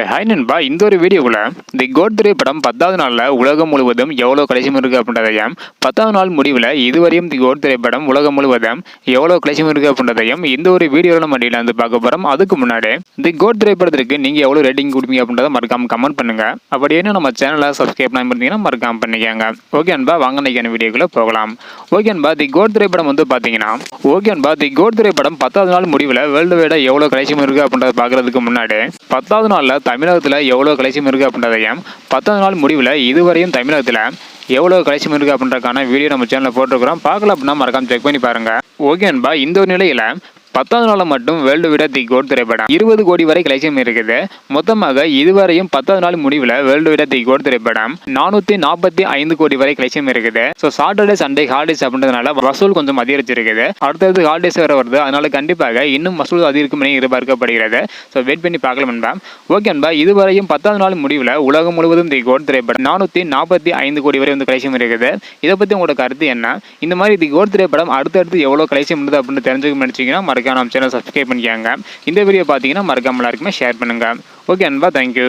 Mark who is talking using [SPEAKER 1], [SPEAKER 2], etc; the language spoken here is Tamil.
[SPEAKER 1] ஹாய் நண்பா, இந்த ஒரு வீடியோவில் தி கோட் திரைப்படம் 10வது நாளில் உலகம் முழுவதும் எவ்வளோ கலெக்ஷன் இருக்குது அப்படின்றதையும் 10வது நாள் முடிவில் இதுவரையும் தி கோட் திரைப்படம் உலகம் முழுவதும் எவ்வளோ கலெக்ஷன் இருக்குது அப்படின்றதையும் இந்த ஒரு வீடியோவில் நம்ம டீலாக வந்து பார்க்க போகிறோம். அதுக்கு முன்னாடி தி கோட் திரைப்படத்திற்கு நீங்கள் எவ்வளோ ரேட்டிங் கொடுப்பீங்க அப்படின்றத மறக்காம கமெண்ட் பண்ணுங்கள். அப்படி என்ன நம்ம சேனலை சப்ஸ்கிரைப் பண்ணி பார்த்தீங்கன்னா மறக்காம பண்ணிக்கோங்க. ஓகே அன்பா, வாங்க நினைக்கிற வீடியோக்குள்ளே போகலாம். ஓகே அன்பா, தி கோட் திரைப்படம் வந்து பார்த்தீங்கன்னா தி கோட் திரைப்படம் 10வது நாள் முடிவில் வேர்ல்டு வைடாக எவ்வளோ கலெக்ஷன் இருக்குது அப்படின்றத பார்க்கறதுக்கு முன்னாடி 10வது நாளில் தமிழகத்தில் எவ்வளோ கலெக்ஷன் இருக்குது அப்படின்றதையும் 10வது நாள் முடிவில் இதுவரையும் தமிழகத்தில் எவ்வளோ கலெக்ஷன் இருக்குது அப்படின்றக்கான வீடியோ நம்ம சேனலில் போட்டிருக்கிறோம். பார்க்கல அப்படின்னா மறக்காம செக் பண்ணி பாருங்கள். ஓகே அன்பா, இந்த ஒரு நிலையில் 10வது நாளில் மட்டும் வேர்ல்டு வைடா தி கோட் திரைப்படம் 20 கோடி வரை கலெக்ஷன் இருக்குது. மொத்தமாக இதுவரையும் 10வது நாள் முடிவில் வேர்ல்டு வைடா தி கோட் திரைப்படம் 445 கோடி வரை கலெக்ஷன் இருக்குது. ஸோ சாட்டர்டே சண்டே ஹாலிடேஸ் அப்படின்றதுனால வசூல் கொஞ்சம் அதிகரிச்சிருக்குது. அடுத்தது ஹாலிடேஸ் வேறு வருது, அதனால கண்டிப்பாக இன்னும் வசூல் அதிகரிக்கும் என எதிர்பார்க்கப்படுகிறது. ஸோ வெயிட் பண்ணி பார்க்கலாம் நண்பா. ஓகே அன்பா, இதுவரையும் 10வது நாள் முடிவில் உலகம் முழுவதும் தி கோட் திரைப்படம் 445 கோடி வரை வந்து கலெக்ஷன் இருக்குது. இதை பற்றி உங்களோட கருத்து என்ன? இந்த மாதிரி தி கோட் திரைப்படம் அடுத்தடுத்து எவ்வளோ கலெக்ஷன் பண்ணுது அப்படின்னு தெரிஞ்சுக்க நினைச்சிங்கன்னா மறக்காம நம்ம சேனல் சப்ஸ்கிரைப் பண்ணிக்கோங்க. இந்த வீடியோ பார்த்தீங்கன்னா மறக்காம எல்லாருக்குமே ஷேர் பண்ணுங்க. ஓகே அன்பா, தேங்க்யூ.